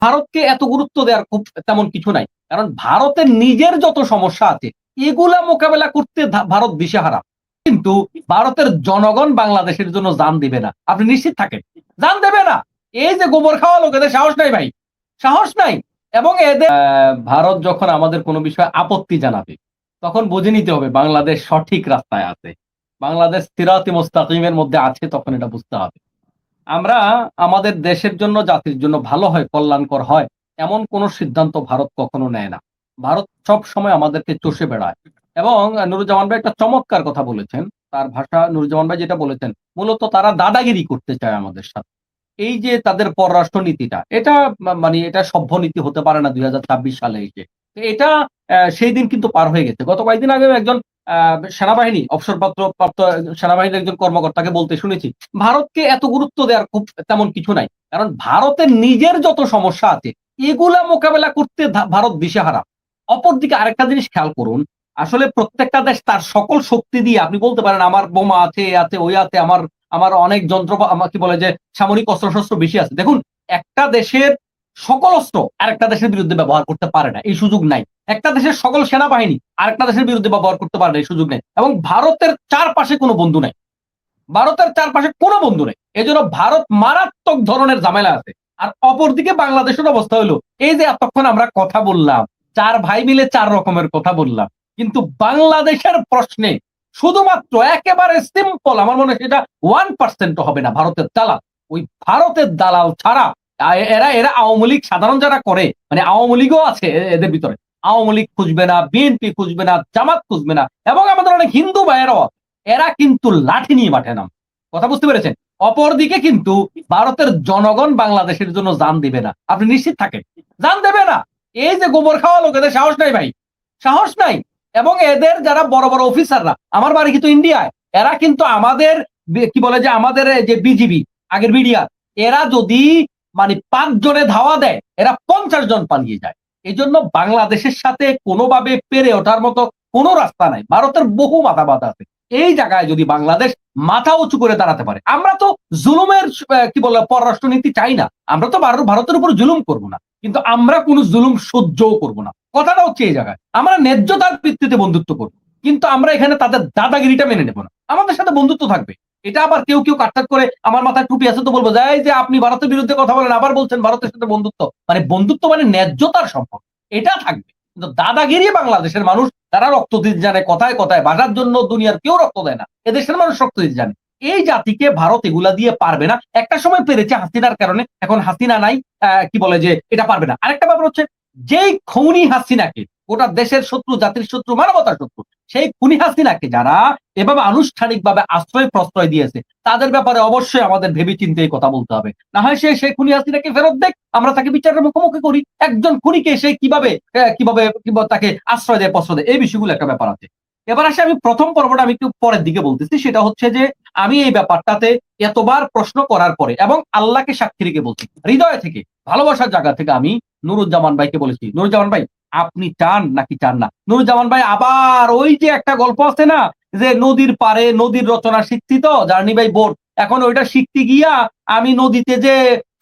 ভারতকে এত গুরুত্ব দেওয়ার খুব তেমন কিছু নাই। কারণ ভারতের নিজের যত সমস্যা আছে এগুলা মোকাবেলা করতে ভারত দিশেহারা। কিন্তু ভারতের জনগণ বাংলাদেশের জন্য জান দিবে না। আপনি নিশ্চিত থাকেন। জান দেবে না। এই যে গোবর খাওয়া লোক এদের সাহস নাই ভাই। সাহস নাই। এবং এদের ভারত যখন আমাদের কোন বিষয়ে আপত্তি জানাবে তখন বুঝে নিতে হবে বাংলাদেশ সঠিক রাস্তায় আছে। বাংলাদেশ সিরাতে মুস্তাকিমের মধ্যে আছে তখন এটা বুঝতে হবে। আমরা আমাদের দেশের জন্য জাতির জন্য ভালো হয়, কল্যাণকর হয় এমন কোন সিদ্ধান্ত ভারত কখনো নেয় না। ভারত সব সময় আমাদেরকে চষে বেড়ায়। এবং নুরুজ্জামান ভাই একটা চমৎকার কথা বলেছেন। তার ভাষা নুরুজ্জামান ভাই যেটা বলেছেন, মূলত তারা দাদাগিরি করতে চায় আমাদের সাথে। এই যে তাদের পররাষ্ট্র নীতিটা, এটা মানে এটা সভ্য নীতি হতে পারে না ২০২৬ সালে এসে। তো এটা সেই দিন কিন্তু পার হয়ে গেছে। গত কয়েকদিন আগেও একজন সেনাবাহিনী অবসরপ্রাপ্ত সেনাবাহিনীর একজন কর্মকর্তাকে বলতে শুনেছি, ভারতকে এত গুরুত্ব দেওয়ার খুব তেমন কিছু নাই। কারণ ভারতের নিজের যত সমস্যা আছে এগুলা মোকাবেলা করতে ভারত দিশেহারা। অপরদিকে আরেকটা জিনিস খেয়াল করুন, আসলে প্রত্যেকটা দেশ তার সকল শক্তি দিয়ে আপনি বলতে পারেন আমার বোমা আছে, এ আছে, ওই আছে, আমার আমার অনেক যন্ত্র কি বলে যে সামরিক অস্ত্র-শস্ত্র বেশি আছে। দেখুন, একটা দেশের সকল অস্ত্র আরেকটা দেশের বিরুদ্ধে ব্যবহার করতে পারে না। এই সুযোগ নাই। একটা দেশের সকল সেনাবাহিনী আরেকটা দেশের বিরুদ্ধে ব্যবহার করতে পারে না। এই সুযোগ নেই। এবং ভারতের চারপাশে কোনো বন্ধু নাই। ভারতের চারপাশে কোনো বন্ধু নেই। এজন্য ভারত মারাত্মক ধরনের ঝামেলা আছে। আর অপরদিকে বাংলাদেশের অবস্থা হলো, এই যে এতক্ষণ আমরা কথা বললাম, ৪ ভাই মিলে ৪ রকমের কথা বললাম। কিন্তু বাংলাদেশের প্রশ্নে শুধুমাত্র একেবারে সিম্পল আমার মনে হয় সেটা 1% ও হবে না ভারতের দালাল। ওই ভারতের দালাল ছাড়া এরা এরা আওয়ামী লীগ সাধারণ যারা করে, মানে আওয়ামী লীগও আছে এদের ভিতরে। আওয়ামী লীগ খুঁজবে না, বিএনপি খুঁজবে না, জামাত খুঁজবে না এবং আমাদের অনেক হিন্দু ভাইয়েরাও আছে। এরা কিন্তু লাঠি নিয়ে মাঠে নাম। কথা বুঝতে পেরেছেন? অপরদিকে কিন্তু ভারতের জনগণ বাংলাদেশের জন্য জান দিবে না। আপনি নিশ্চিত থাকেন। জান দেবে না। এই যে গোবর খাওয়া লোক এদের সাহস নাই ভাই। সাহস নাই। এবং এদের যারা বড়, বড় অফিসাররা, আমার বাড়ি কিন্তু ইন্ডিয়ায়। এরা কিন্তু আমাদের কি বলে যে আমাদের যে বিজিবি আগের বিডিআর, এরা যদি মানে ৫ জনে ধাওয়া দেয়, এরা ৫০ জন পালিয়ে যায়। এজন্য বাংলাদেশের সাথে কোনোভাবে পেরে ওঠার মতো কোন রাস্তা নাই। ভারতের বহু মাথা বাঁধা আছে। এই জায়গায় যদি বাংলাদেশ মাথা উঁচু করে দাঁড়াতে পারে, আমরা তো জুলুমের কি বলে পররাষ্ট্রনীতি চাই না। আমরা তো ভারতের উপর জুলুম করব না। কিন্তু আমরা কোন জুলুম সহ্যও করব না। কথাটা হচ্ছে এই জায়গায়। আমরা ন্যায্যতার ভিত্তিতে বন্ধুত্ব করব। কিন্তু আমরা এখানে তাদের দাদাগিরিটা মেনে নেব না। আমাদের সাথে বন্ধুত্ব থাকবে। এটা আবার কেউ কাটছাট করে আমার মাথায় টুপি আছে তো বলবো যে এই যে আপনি ভারতের বিরুদ্ধে কথা বলেন আবার বলছেন ভারতের সাথে বন্ধুত্ব। মানে বন্ধুত্ব মানে ন্যায্যতার সম্পর্ক। এটা থাকবে। কিন্তু দাদাগিরি বাংলাদেশের মানুষ তারা রক্ত দিতে জানে, কথায় কথায় বাজার জন্য দুনিয়ার কেউ রক্ত দেয় না। এদেশের মানুষ রক্ত দিতে জানে। এই জাতিকে ভারত এগুলা দিয়ে পারবে না। একটা সময় পেরেছে হাসিনার কারণে, এখন হাসিনা নাই। কি বলে যে এটা পারবে না। আরেকটা ব্যাপার হচ্ছে, যেই খুনি হাসিনাকে, গোটা দেশের শত্রু, জাতির শত্রু, মানবতার শত্রু, সেই খুনি হাসিনাকে যারা এভাবে আনুষ্ঠানিকভাবে আশ্রয় প্রশ্রয় দিয়েছে, তাদের ব্যাপারে অবশ্যই আমাদের ভেবে চিন্তে কথা বলতে হবে। না হয় সেই খুনি হাসিনাকে ফেরত দেখ, আমরা তাকে বিচারের মুখোমুখি করি। একজন খুনিকে সে কিভাবে তাকে আশ্রয় দেয়, প্রশ্রয় দেয়, এই বিষয়গুলো একটা ব্যাপার আছে। এবার আসে আমি প্রথম পর্বটা আমি একটু পরের দিকে বলতেছি। সেটা হচ্ছে যে আমি এই ব্যাপারটাতে এতবার প্রশ্ন করার পরে এবং আল্লাহকে সাক্ষী রেখে বলছি, হৃদয় থেকে, ভালোবাসার জায়গা থেকে আমি নুরুজ্জামান ভাইকে বলেছি, নুরুজ্জামান ভাই আপনি চান নাকি চান না? নুরুজ্জামান ভাই আবার ওই যে একটা গল্প আছে না, যে নদীর পারে নদীর রচনা শিখছি তো জার্নি বাই বোট, এখন ওইটা শিখতে গিয়া আমি নদীতে যে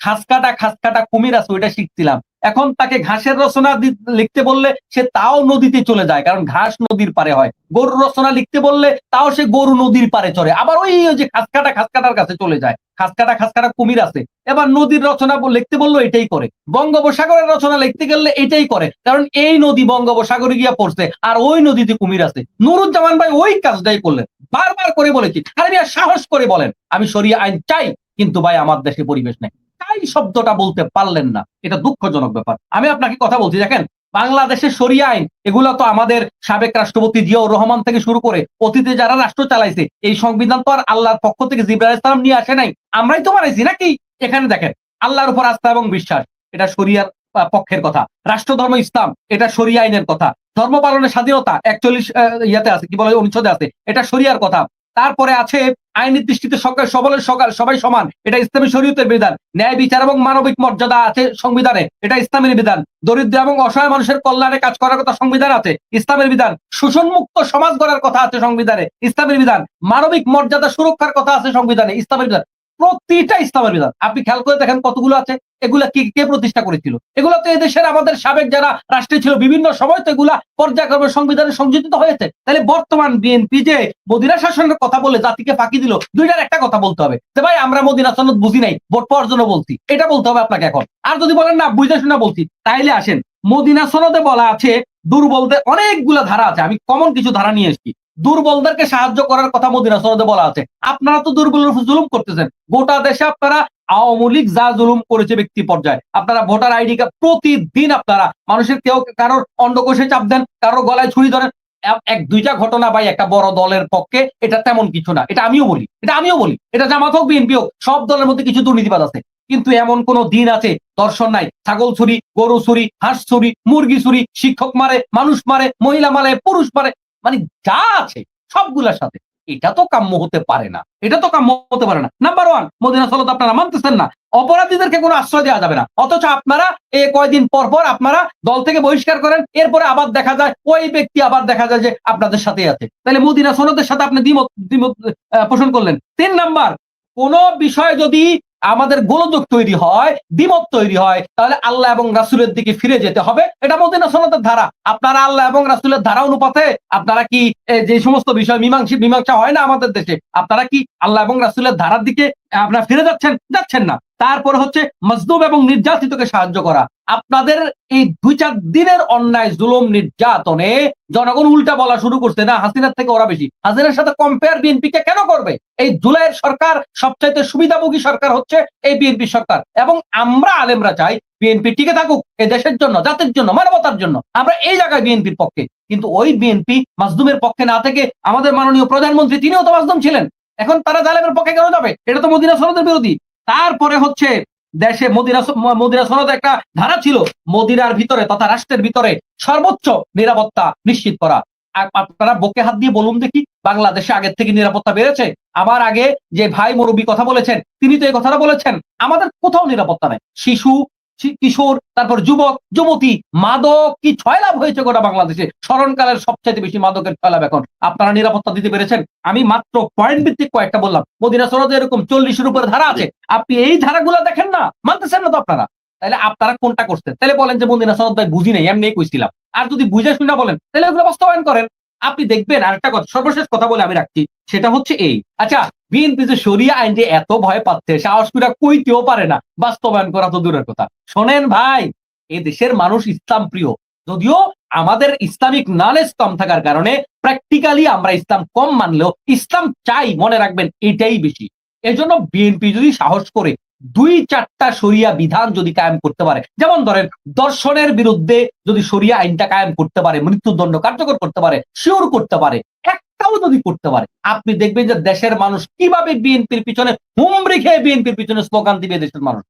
খাসকাটা কুমির আছে ওইটা শিখছিলাম। এখন তাকে ঘাসের রচনা লিখতে বললে সে তাও নদীতে চলে যায়, কারণ ঘাস নদীর পারে হয়। গরুর রচনা লিখতে বললে তাও সে গরু নদীর পারে চড়ে, আবার ওই যে খাসকাটার কাছে চলে যায়। খাসকাটা কুমির আছে, এবার নদীর রচনা লিখতে বললো এটাই করে। বঙ্গোপসাগরের রচনা লিখতে গেলে এটাই করে, কারণ এই নদী বঙ্গোপসাগরে গিয়া পড়ছে আর ওই নদীতে কুমির আছে। নুরুজ্জামান ভাই ওই কাজটাই করলেন। বারবার করে বলেছি, আরে মিয়া সাহস করে বলেন আমি শরিয়া আইন চাই, কিন্তু ভাই আমার দেশে পরিবেশ নেই। তাই শব্দটা বলতে পারলেন না, এটা দুঃখজনক ব্যাপার। আমি আপনাকে কথা বলছি, দেখেন বাংলাদেশের শরিয়া আইন এগুলো তো আমাদের সাবেক রাষ্ট্রপতি জিয়াউর রহমান থেকে শুরু করে অতীতে যারা রাষ্ট্র চালাইছে, এই সংবিধান তো আর আল্লাহর পক্ষ থেকে জিবরাইল আলাইহিস সালাম নিয়ে আসে নাই, আমরাই তো বানাইছি নাকি? এখানে দেখেন আল্লাহর উপর আস্থা এবং বিশ্বাস, এটা শরিয়ার পক্ষের কথা। রাষ্ট্রধর্ম ইসলাম, এটা শরিয়া আইনের কথা। ধর্ম পালনের স্বাধীনতা ৪১ ইয়াতে আছে, কি বলে অনুচ্ছেদে আছে, এটা শরিয়ার কথা। তারপরে আছে আইনের দৃষ্টিতে সবাই সমান, এটা ইসলামী শরীয়তের বিধান। ন্যায় বিচার এবং মানবিক মর্যাদা আছে সংবিধানে, এটা ইসলামের বিধান। দরিদ্র এবং অসহায় মানুষের কল্যাণে কাজ করার কথা সংবিধান আছে, ইসলামের বিধান। শোষণমুক্ত সমাজ গড়ার কথা আছে সংবিধানে, ইসলামের বিধান। মানবিক মর্যাদা সুরক্ষার কথা আছে সংবিধানে, ইসলামের বিধান। প্রতিটা ইসলামের বিধান আপনি খেয়াল করে দেখেন কতগুলো আছে, এগুলা কে প্রতিষ্ঠা করেছিল? এগুলো তো এদেশের আমাদের সাবেক যারা রাষ্ট্রে ছিল বিভিন্ন সময় তো এগুলা পর্যায়ক্রমে সংবিধানে সংযোজিত হয়েছে। তাহলে বর্তমান বিএনপি যে মদিনা শাসনের কথা বলে জাতিকে ফাঁকি দিল, দুইটার একটা কথা বলতে হবে যে ভাই আমরা মদিনা সনদ বুঝি নাই, ভোট পাওয়ার জন্য বলছি, এটা বলতে হবে আপনাকে এখন। আর যদি বলেন না বুঝে শুনে বলছি, তাইলে আসেন মদিনা সনদে বলা আছে দুর্বলদের অনেকগুলো ধারা আছে, আমি কমন কিছু ধারা নিয়ে এসেছি। দুর্বলদেরকে সাহায্য করার কথা মদিনা সনদে বলা আছে। আপনারা তো দুর্বলের উপর জুলুম করতেছেন। গোটা দেশে আপনারা আওয়ামী লীগ যা জুলুম করেছে ব্যক্তি পর্যায়ে, আপনারা ভোটার আইডি কার্ড প্রতিদিন আপনারা মানুষের কেউ কারোর অন্ডকোষে চাপ দেন, কারোর গলায় ছুরি ধরেন। এক দুইটা ঘটনা ভাই একটা বড় দলের পক্ষে এটা তেমন কিছু না, এটা আমিও বলি, এটা জামাত হোক বিএনপি হোক, সব দলের মধ্যে কিছু দুর্নীতিবাদ আছে। কিন্তু এমন কোন দিন আছে দর্শন নাই, ছাগল চুরি, গরু চুরি, হাঁস চুরি, মুরগি চুরি, শিক্ষক মারে, মানুষ মারে, মহিলা মারে, পুরুষ মারে, মানে যা আছে সবগুলোর সাথে। এটা তো কাম্য হতে পারে না, নাম্বার ওয়ান, মদিনা সনদ আপনারা মানতেছেন না, অপরাধীদেরকে কোনো আশ্রয় দেওয়া যাবে না। অথচ আপনারা কয়দিন পর পর আপনারা দল থেকে বহিষ্কার করেন, এরপরে আবার দেখা যায় ওই ব্যক্তি আবার দেখা যায় যে আপনাদের সাথে আছে। তাহলে মদিনা সনদের সাথে আপনি দ্বিমত পোষণ করলেন। 3 নাম্বার, কোন বিষয় যদি আমাদের গোলযোগ তৈরি হয়, দ্বিমত তৈরি হয়, তাহলে আল্লাহ এবং রাসূলের দিকে ফিরে যেতে হবে। এটা মদিনা সনদের ধারা। আপনারা আল্লাহ এবং রাসূলের ধারা অনুপাতে আপনারা কি যে সমস্ত বিষয় মীমাংসা হয় না আমাদের দেশে, আপনারা কি আল্লাহ এবং রাসূলের ধারার দিকে আপনারা ফিরে যাচ্ছেন না। তারপর হচ্ছে মজলুম এবং নির্যাতিতকে সাহায্য করা। আপনাদের এই 2-4 দিনের অন্যায় জুলুম নির্যাতনে জনগণ উল্টা বলা শুরু করছে না হাসিনার থেকে ওরা বেশি। হাসিনার সাথে কম্পেয়ার বিএনপি কে কেন করবে? এই জুলাইয়ের সরকার সবচাইতে সুবিধাভোগী সরকার হচ্ছে এই বিএনপি সরকার, এবং আমরা আলেমরা চাই বিএনপি টিকে থাকুক এই দেশের জন্য, জাতির জন্য, মানবতার জন্য। আমরা এই জায়গায় বিএনপির পক্ষে, কিন্তু ওই বিএনপি মাজলুমের পক্ষে না থেকে আমাদের মাননীয় প্রধানমন্ত্রী তিনিও তো মাজলুম ছিলেন, এখন তারা জালেমের পক্ষে কেন যাবে? এটা তো মদিনা সনদের বিরোধী। তারপরে হচ্ছে দেশে মদিনা সনদে একটা ধারা ছিল মদিনার ভিতরে তথা রাষ্ট্রের ভিতরে সর্বোচ্চ নিরাপত্তা নিশ্চিত করা। আপনারা বুকে হাত দিয়ে বলুন দেখি, বাংলাদেশে আগের থেকে নিরাপত্তা বেড়েছে? আমার আগে যে ভাই মুরব্বী কথা বলেছেন তিনি তো এই কথাটা বলেছেন, আমাদের কোথাও নিরাপত্তা নাই। শিশু, কিশোর, তারপর যুবক, যুবতী, মাদক কি ছয়লাভ হয়েছে গোটা বাংলাদেশে। স্মরণকালের সবচেয়ে বেশি মাদকের ছয়লাভ। এখন আপনারা নিরাপত্তা দিতে পেরেছেন? আমি মাত্র পয়েন্ট ভিত্তিক কয়েকটা বললাম। মদিনা সনদে এরকম 40-এর উপরে ধারা আছে, আপনি এই ধারাগুলো দেখেন না, মানতেছেন না তো আপনারা। তাহলে আপনারা কোনটা করছেন? তাহলে বলেন যে মদিনা সনদ ভাই বুঝি নাই, এমনি কইছিলাম। আর যদি বুঝে শুনে বলেন তাহলে এগুলো বাস্তবায়ন করেন। আপনি দেখবেন আরেকটা কথা, সর্বশেষ কথা বলে আমি রাখছি, সেটা হচ্ছে এই, আচ্ছা বিএনপি যে শরিয়া আইন যে এত ভয় পাচ্ছে, সাহস করে কইতেও পারে না, বাস্তবায়ন করা তো দূরের কথা। শোনেন ভাই, এই দেশের মানুষ ইসলাম প্রিয়, যদিও আমাদের ইসলামিক নলেজ কম থাকার কারণে প্র্যাকটিক্যালি আমরা ইসলাম কম মানলেও ইসলাম চাই, মনে রাখবেন এটাই বেশি। এজন্য বিএনপি যদি সাহস করে 2-4টা শরিয়া বিধান যদি কায়েম করতে পারে, যেমন ধরেন দর্শনের বিরুদ্ধে যদি শরিয়া আইনটা কায়েম করতে পারে, মৃত্যুদণ্ড কার্যকর করতে পারে, শিওর করতে পারে, একটাও যদি করতে পারে, আপনি দেখবেন যে দেশের মানুষ কিভাবে বিএনপির পিছনে হুমড়ি খেয়ে বিএনপির পিছনে স্লোগান দিবে দেশের মানুষ।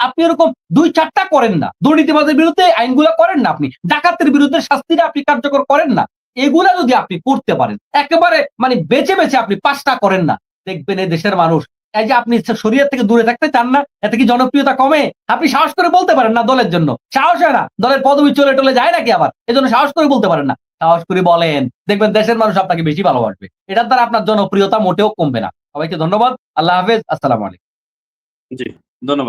আপনি এরকম 2-4টা করেন না, দুর্নীতিবাজের বিরুদ্ধে আইনগুলো করেন না, আপনি ডাকাতের বিরুদ্ধে শাস্তিটা আপনি কার্যকর করেন না, এগুলা যদি আপনি করতে পারেন, একেবারে মানে বেছে বেছে আপনি 5টা করেন না, দেখবেন এই দেশের মানুষ, এই যে আপনি শরীয়ত থেকে দূরে থাকতে চান না, এতে কি জনপ্রিয়তা কমে? আপনি সাহস করে বলতে পারেন না দলের জন্য, সাহস হয় না, দলের পদবি চলে টলে যায় নাকি আবার, এজন্য সাহস করে বলতে পারেন না। সাহস করে বলেন, দেখবেন দেশের মানুষ আপনাকে বেশি ভালোবাসবে, এটার দ্বারা আপনার জনপ্রিয়তা মোটেও কমবে না। সবাইকে ধন্যবাদ, আল্লাহ হাফেজ, আসসালামু আলাইকুম। জি, ধন্যবাদ।